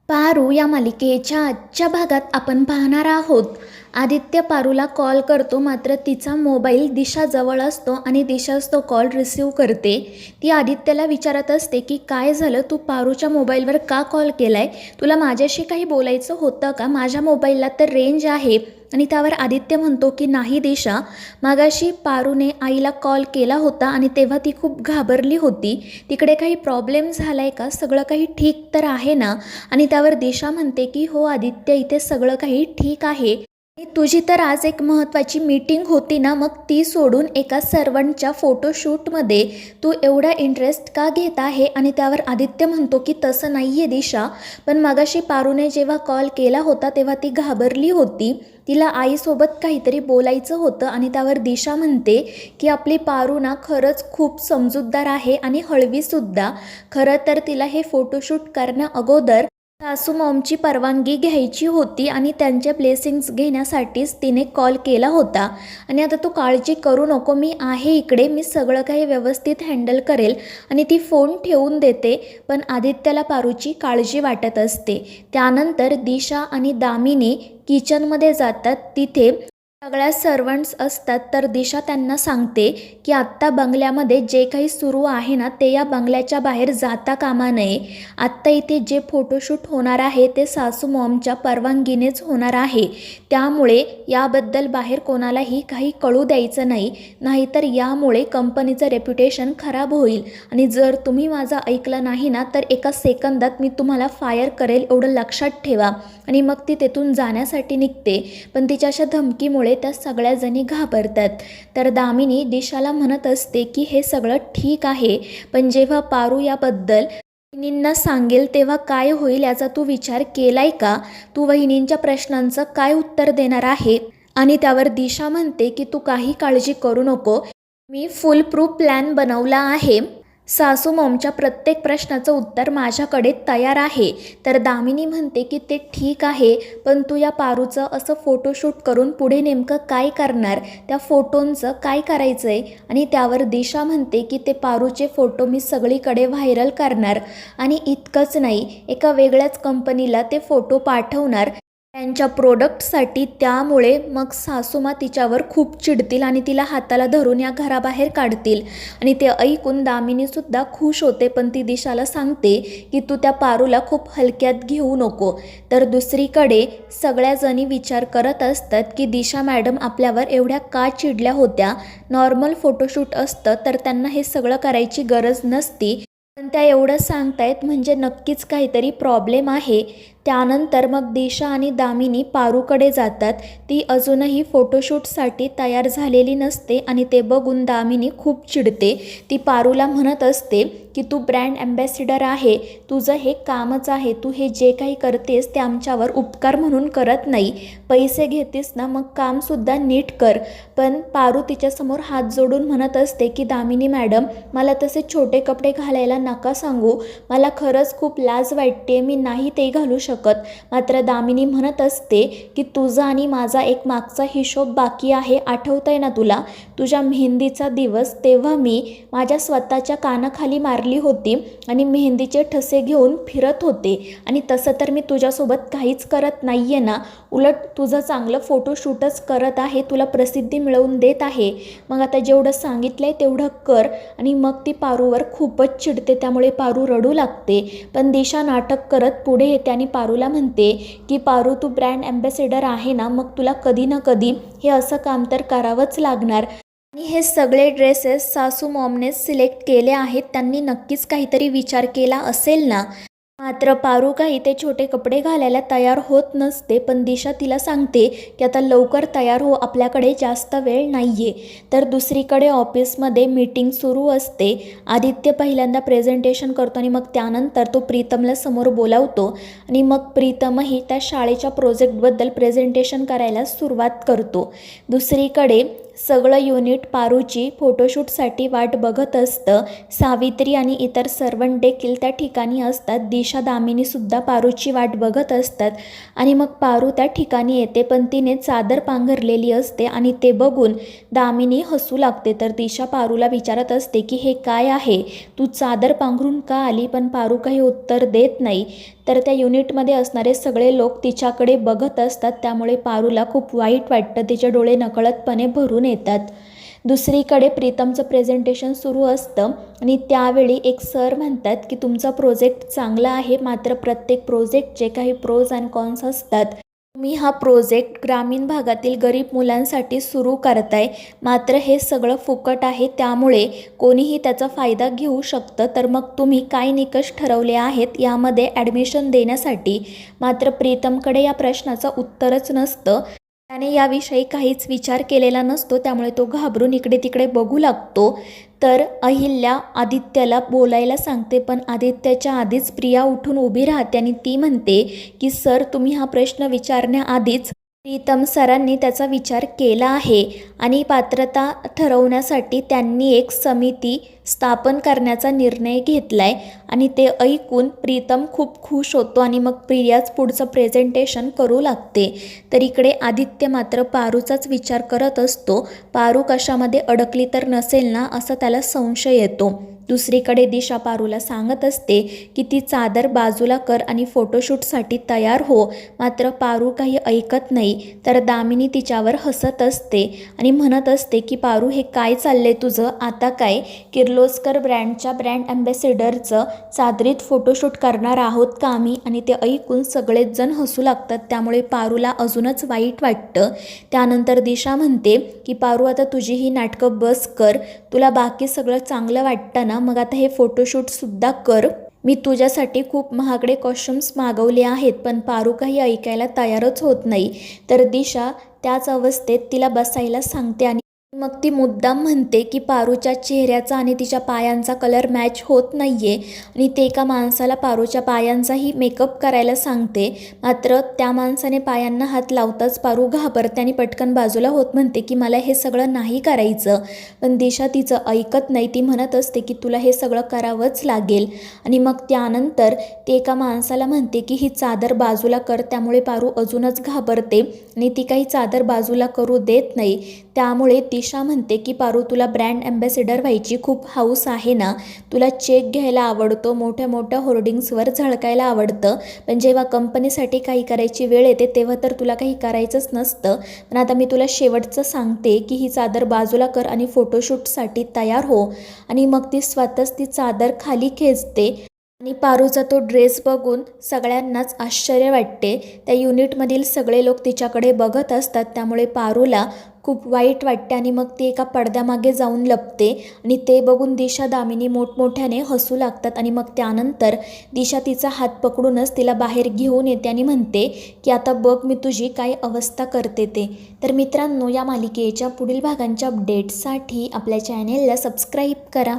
पारू या मालिकेच्या आजच्या भागात आपण पाहणार आहोत. आदित्य पारूला कॉल करतो, मात्र तिचा मोबाईल दिशाजवळ असतो आणि दिशाच तो कॉल रिसीव करते. ती आदित्यला विचारत असते की काय झालं, तू पारूच्या मोबाईलवर का कॉल केलाय, तुला माझ्याशी काही बोलायचं होतं का, माझ्या मोबाईलला तर रेंज आहे. आणि त्यावर आदित्य म्हणतो की नाही दिशा, मागाशी पारूने आईला कॉल केला होता आणि तेव्हा ती खूप घाबरली होती. तिकडे काही प्रॉब्लेम झाला आहे का, सगळं काही ठीक तर आहे ना. आणि त्यावर दिशा म्हणते की हो आदित्य, इथे सगळं काही ठीक आहे. तुझी तर आज एक महत्त्वाची मीटिंग होती ना, मग ती सोडून एका सर्वंटच्या फोटोशूटमध्ये तू एवढा इंटरेस्ट का घेत आहे. आणि त्यावर आदित्य म्हणतो की तसं नाही आहे दिशा, पण मगाशी पारूने जेव्हा कॉल केला होता तेव्हा ती घाबरली होती, तिला आईसोबत काहीतरी बोलायचं होतं. आणि त्यावर दिशा म्हणते की आपली पारू ना खरंच खूप समजूतदार आहे आणि हळवीसुद्धा. खरं तर तिला हे फोटोशूट करण्या अगोदर सासू मॉमची परवानगी घ्यायची होती आणि त्यांचे ब्लेसिंग्स घेण्यासाठीच तिने कॉल केला होता. आणि आता तू काळजी करू नको, मी आहे इकडे, मी सगळं काही व्यवस्थित हँडल करेल. आणि ती फोन ठेवून देते. पण आदित्यला पारूची काळजी वाटत असते. त्यानंतर दिशा आणि दामिनी किचनमध्ये जातात. तिथे सगळ्या सर्वंट्स असतात. तर दिशा त्यांना सांगते की आत्ता बंगल्यामध्ये जे काही सुरू आहे ना, ते या बंगल्याच्या बाहेर जाता कामा नये. आत्ता इथे जे फोटोशूट होणार आहे ते सासू मॉमच्या परवानगीनेच होणार आहे, त्यामुळे याबद्दल बाहेर कोणालाही काही कळू द्यायचं नाही, नाहीतर यामुळे कंपनीचं रेप्युटेशन खराब होईल. आणि जर तुम्ही माझं ऐकलं नाही ना, तर एका सेकंदात मी तुम्हाला फायर करेल, एवढं लक्षात ठेवा. आणि मग ती तेथून जाण्यासाठी निघते. पण तिच्या अशा धमकीमुळे त्या सगळ्याजणी घाबरतात. तर दामिनी दिशाला म्हणत असते की हे सगळं ठीक आहे, पण जेव्हा पारू याबद्दल वहिनींना सांगेल तेव्हा काय होईल याचा तू विचार केलाय का, तू वहिनींच्या प्रश्नांचं काय उत्तर देणार आहे. आणि त्यावर दिशा म्हणते की तू काही काळजी करू नको, मी फुल प्रूफ प्लॅन बनवला आहे, सासू मॉमच्या प्रत्येक प्रश्नाचं उत्तर माझ्याकडे तयार आहे. तर दामिनी म्हणते की ते ठीक आहे, पण तू या पारूचं असं फोटोशूट करून पुढे नेमकं काय करणार, त्या फोटोंचं काय करायचं आहे. आणि त्यावर दिशा म्हणते की ते पारूचे फोटो मी सगळीकडे व्हायरल करणार, आणि इतकंच नाही, एका वेगळ्याच कंपनीला ते फोटो पाठवणार त्यांच्या प्रोडक्टसाठी. त्यामुळे मग सासूमा तिच्यावर खूप चिडतील आणि तिला हाताला धरून या घराबाहेर काढतील. आणि ते ऐकून दामिनीसुद्धा खुश होते, पण ती दिशाला सांगते की तू त्या पारूला खूप हलक्यात घेऊ नको. तर दुसरीकडे सगळ्याजणी विचार करत असतात की दिशा मॅडम आपल्यावर एवढ्या का चिडल्या होत्या. नॉर्मल फोटोशूट असतं तर त्यांना हे सगळं करायची गरज नसती, पण त्या एवढं सांगतायत म्हणजे नक्कीच काहीतरी प्रॉब्लेम आहे. त्यानंतर मग दिशा आणि दामिनी पारूकडे जातात. ती अजूनही फोटोशूटसाठी तयार झालेली नसते आणि ते बघून दामिनी खूप चिडते. ती पारूला म्हणत असते की तू ब्रँड ॲम्बॅसिडर आहे, तुझं हे कामच आहे, तू हे जे काही करतेस ते आमच्यावर उपकार म्हणून करत नाही, पैसे घेतेस ना मग कामसुद्धा नीट कर. पण पारू तिच्यासमोर हात जोडून म्हणत असते की दामिनी मॅडम, मला तसे छोटे कपडे घालायला नका सांगू, मला खरंच खूप लाज वाटते, मी नाही ते घालू शकत. मात्र दामिनी म्हणत असते की तुझा आणि माझा एक मागचा हिशोब बाकी आहे, आठवतंय ना तुला, तुझ्या मेहंदीचा दिवस, तेव्हा मी माझ्या स्वतःच्या कानाखाली मारली होती आणि मेहंदीचे ठसे घेऊन फिरत होते. आणि तसं तर मी तुझ्यासोबत काहीच करत नाही आहे ना, उलट तुझं चांगलं फोटोशूटच करत आहे, तुला प्रसिद्धी मिळवून देत आहे, मग आता जेवढं सांगितलं आहे तेवढं कर. आणि मग ती पारूवर खूपच चिडते, त्यामुळे पारू रडू लागते. पण दिशा नाटक करत पुढे येते आणि पारूला म्हणते की पारू, तू ब्रँड ॲम्बॅसेडर आहे ना, मग तुला कधी ना कधी हे असं काम तर करावंच लागणार. आणि हे सगळे ड्रेसेस सासू मॉमनेच सिलेक्ट केले आहेत, त्यांनी नक्कीच काहीतरी विचार केला असेल ना. मात्र पारू काही ते छोटे कपडे घालायला तयार होत नसते. पण दिशा तिला सांगते की आता लवकर तयार हो, आपल्याकडे जास्त वेळ नाही आहे. तर दुसरीकडे ऑफिसमध्ये मीटिंग सुरू असते. आदित्य पहिल्यांदा प्रेझेंटेशन करतो आणि मग त्यानंतर तो प्रीतमला समोर बोलावतो. आणि मग प्रीतमही त्या शाळेच्या प्रोजेक्टबद्दल प्रेझेंटेशन करायला सुरुवात करतो. दुसरीकडे सगळं युनिट पारूची फोटोशूटसाठी वाट बघत असतं. सावित्री आणि इतर सर्वंट देखील त्या ठिकाणी असतात. दिशा दामिनीसुद्धा पारूची वाट बघत असतात. आणि मग पारू त्या ठिकाणी येते, पण तिने चादर पांघरलेली असते आणि ते बघून दामिनी हसू लागते. तर दिशा पारूला विचारत असते की हे काय आहे, तू चादर पांघरून का आली. पण पारू काही उत्तर देत नाही. तर त्या युनिटमध्ये असणारे सगळे लोक तिच्याकडे बघत असतात. त्यामुळे पारूला खूप वाईट वाटतं, तिचे डोळे नकळतपणे भरून येतात. दुसरीकडे प्रीतमचं प्रेझेंटेशन सुरू असतं आणि त्यावेळी एक सर म्हणतात की तुमचा प्रोजेक्ट चांगला आहे, मात्र प्रत्येक प्रोजेक्टचे काही प्रोज अँड कॉन्स असतात. तुम्ही हा प्रोजेक्ट ग्रामीण भागातील गरीब मुलांसाठी सुरू करताय, मात्र हे सगळं फुकट आहे, त्यामुळे कोणीही त्याचा फायदा घेऊ शकतं. तर मग तुम्ही काय निकष ठरवले आहेत यामध्ये ॲडमिशन देण्यासाठी? मात्र प्रीतमकडे या प्रश्नाचं उत्तरच नसतं. त्याने याविषयी काहीच विचार केलेला नसतो, त्यामुळे तो घाबरून इकडे तिकडे बघू लागतो. तर अहिल्या आदित्यला बोलायला सांगते, पण आदित्यच्या आधीच प्रिया उठून उभी राहते आणि ती म्हणते की सर, तुम्ही हा प्रश्न विचारण्याआधीच प्रीतम सरांनी त्याचा विचार केला आहे आणि पात्रता ठरवण्यासाठी त्यांनी एक समिती स्थापन करण्याचा निर्णय घेतला आहे. आणि ते ऐकून प्रीतम खूप खुश होतो आणि मग प्रियाच पुढचं प्रेझेंटेशन करू लागते. तर इकडे आदित्य मात्र पारूचाच विचार करत असतो. पारू कशामध्ये अडकली तर नसेल ना, असा त्याला संशय येतो. दुसरीकडे दिशा पारूला सांगत असते की ती चादर बाजूला कर आणि फोटोशूटसाठी तयार हो, मात्र पारू काही ऐकत नाही. तर दामिनी तिच्यावर हसत असते आणि म्हणत असते की पारू, हे काय चाललंय तुझं? आता काय किर्लोस्कर ब्रँडच्या ब्रँड ॲम्बॅसिडरचं चादरीत फोटोशूट करणार आहोत का आम्ही? आणि ते ऐकून सगळेच जण हसू लागतात. त्यामुळे पारूला अजूनच वाईट वाटतं. त्यानंतर दिशा म्हणते की पारू, आता तुझी ही नाटकं बस कर, तुला बाकी सगळं चांगलं वाटतं ना, मग आता हे फोटोशूटसुद्धा कर. मी तुझ्यासाठी खूप महागडे कॉस्ट्युम्स मागवले आहेत. पण पारू काही ऐकायला तयारच होत नाही. तर दिशा त्याच अवस्थेत तिला बसायला सांगते आणि मग ती मुद्दाम म्हणते की पारूच्या चेहऱ्याचा आणि तिच्या पायांचा कलर मॅच होत नाही आहे आणि ते एका माणसाला पारूच्या पायांचाही मेकअप करायला सांगते. मात्र त्या माणसाने पायांना हात लावताच पारू घाबरते आणि पटकन बाजूला होत म्हणते की मला हे सगळं नाही करायचं. पण दिशा तिचं ऐकत नाही. ती म्हणत असते की तुला हे सगळं करावंच लागेल. आणि मग त्यानंतर ती एका माणसाला म्हणते की ही चादर बाजूला कर. त्यामुळे पारू अजूनच घाबरते आणि ती काही चादर बाजूला करू देत नाही. त्यामुळे दिशा म्हणते की पारू, तुला ब्रँड ॲम्बॅसिडर व्हायची खूप हौस आहे ना, तुला चेक घ्यायला आवडतो, मोठ्या मोठ्या होर्डिंग्सवर झळकायला आवडतं, पण जेव्हा कंपनीसाठी काही करायची वेळ येते तेव्हा तर तुला काही करायचंच नसतं. पण आता मी तुला शेवटचं सांगते की ही चादर बाजूला कर आणि फोटोशूटसाठी तयार हो. आणि मग ती स्वतःच ती चादर खाली खेचते आणि पारूचा तो ड्रेस बघून सगळ्यांनाच आश्चर्य वाटते. त्या युनिटमधील सगळे लोक तिच्याकडे बघत असतात. त्यामुळे पारूला खूप वाईट वाटते आणि मग ती एका पडद्यामागे जाऊन लपते आणि ते बघून दिशा दामिनी मोठमोठ्याने हसू लागतात. आणि मग त्यानंतर दिशा तिचा हात पकडूनच तिला बाहेर घेऊन येते आणि म्हणते की आता बघ मी तुझी काय अवस्था करते ते. तर मित्रांनो, या मालिकेच्या पुढील भागांच्या अपडेट्ससाठी आपल्या चॅनेलला सबस्क्राईब करा.